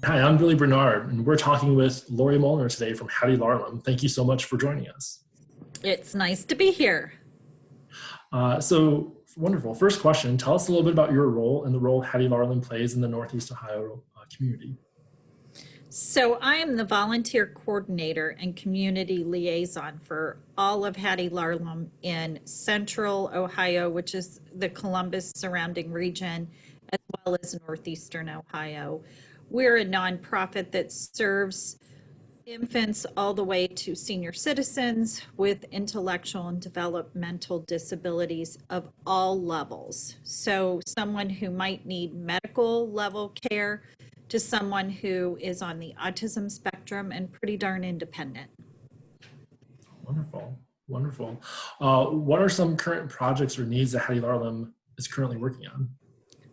Hi, I'm Billy Bernard, and we're talking with Lori Molnar today from Hattie Larlham. Thank you so much for joining us. It's nice to be here. Wonderful. First question, tell us a little bit about your role and the role Hattie Larlham plays in the Northeast Ohio community. So I am the volunteer coordinator and community liaison for all of Hattie Larlham in Central Ohio, which is the Columbus surrounding region, as well as Northeastern Ohio. We're a nonprofit that serves infants all the way to senior citizens with intellectual and developmental disabilities of all levels. So someone who might need medical level care to someone who is on the autism spectrum and pretty darn independent. Wonderful, wonderful. What are some current projects or needs that Hattie Larlham is currently working on?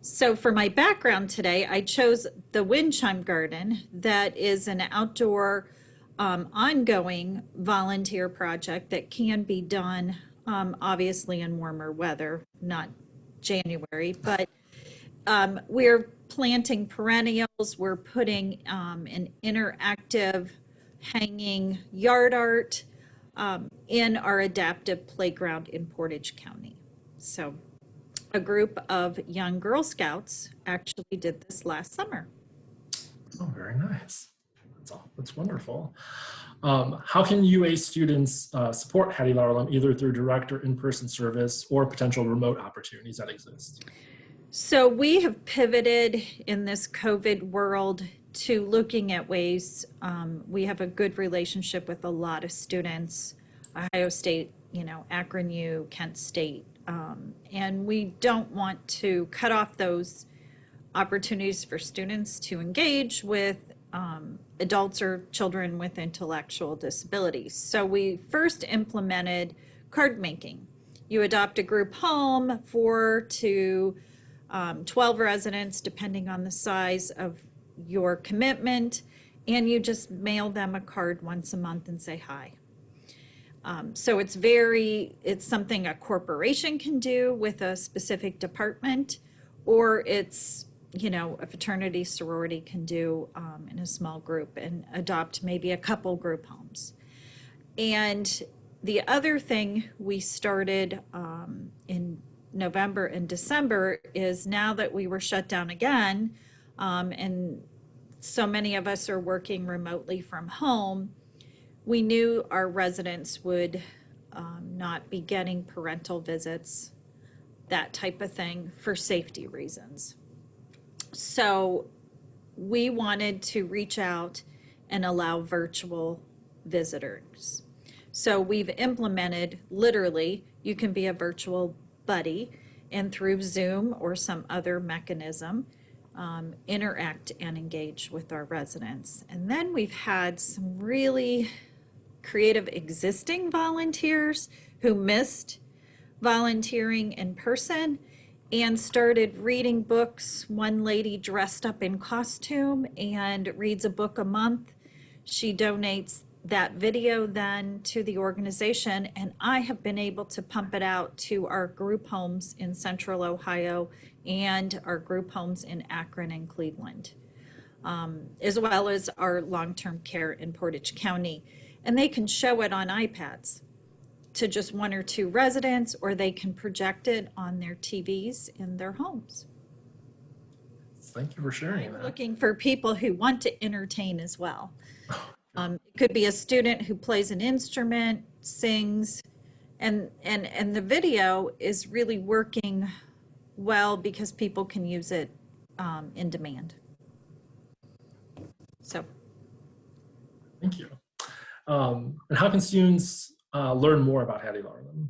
So for my background today, I chose the Wind Chime Garden that is an outdoor ongoing volunteer project that can be done obviously in warmer weather, not January, but we're planting perennials. We're putting an interactive hanging yard art in our adaptive playground in Portage County. So a group of young Girl Scouts actually did this last summer. Oh, very nice. That's wonderful. How can UA students support Hattie Larlham either through direct or in-person service or potential remote opportunities that exist? So we have pivoted in this COVID world to looking at ways. We have a good relationship with a lot of students, Ohio State, Akron U, Kent State, and we don't want to cut off those opportunities for students to engage with adults or children with intellectual disabilities. So we first implemented card making. You adopt a group home, 4 to 12 residents, depending on the size of your commitment, and you just mail them a card once a month and say hi. So it's something a corporation can do with a specific department, or it's a fraternity sorority can do in a small group and adopt maybe a couple group homes. And the other thing we started in November and December is, now that we were shut down again, and so many of us are working remotely from home, we knew our residents would not be getting parental visits, that type of thing, for safety reasons. So we wanted to reach out and allow virtual visitors. So we've implemented, literally, you can be a virtual buddy and through Zoom or some other mechanism, interact and engage with our residents. And then we've had some really creative existing volunteers who missed volunteering in person and started reading books. One lady dressed up in costume and reads a book a month. She donates that video then to the organization, and I have been able to pump it out to our group homes in Central Ohio and our group homes in Akron and Cleveland, as well as our long-term care in Portage County. And they can show it on iPads to just 1 or 2 residents, or they can project it on their TVs in their homes. Thank you for sharing that. Looking for people who want to entertain as well. It could be a student who plays an instrument, sings, and the video is really working well because people can use it in demand. So. Thank you. And how can students learn more about Hattie Larlham?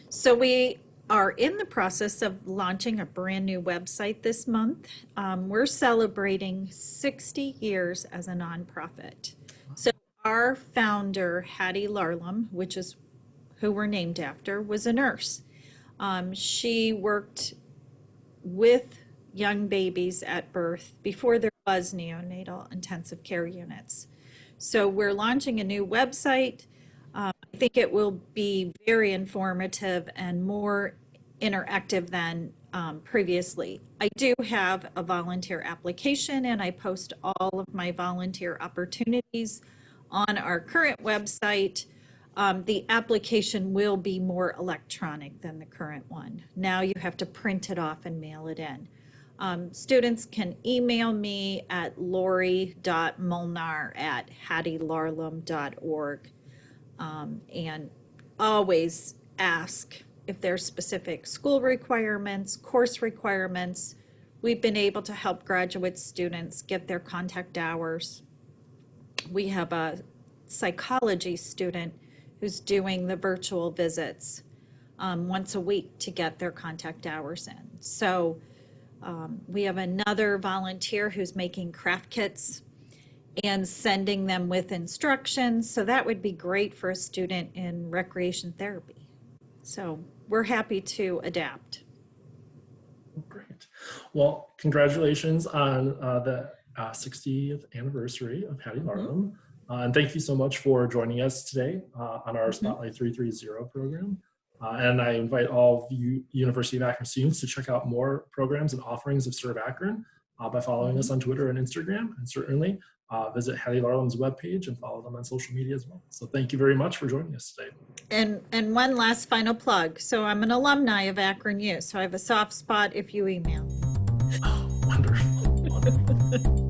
So we are in the process of launching a brand new website this month. We're celebrating 60 years as a nonprofit. So our founder, Hattie Larlham, which is who we're named after, was a nurse. She worked with young babies at birth before there was neonatal intensive care units. So we're launching a new website. I think it will be very informative and more interactive than previously. I do have a volunteer application, and I post all of my volunteer opportunities on our current website. The application will be more electronic than the current one. Now you have to print it off and mail it in. Students can email me at lori.molnar@hattielarlham.org, and always ask if there's specific school requirements, course requirements. We've been able to help graduate students get their contact hours. We have a psychology student who's doing the virtual visits once a week to get their contact hours in. So we have another volunteer who's making craft kits and sending them with instructions. So that would be great for a student in recreation therapy. So we're happy to adapt. Great. Well, congratulations on the 60th anniversary of Hattie Larlham. And thank you so much for joining us today on our Spotlight 330 program. And I invite all of you University of Akron students to check out more programs and offerings of Serve Akron by following us on Twitter and Instagram, and certainly visit Hattie Larlham's webpage and follow them on social media as well. So thank you very much for joining us today. And one last final plug. So I'm an alumni of Akron U, so I have a soft spot if you email. Oh, wonderful. Wonderful.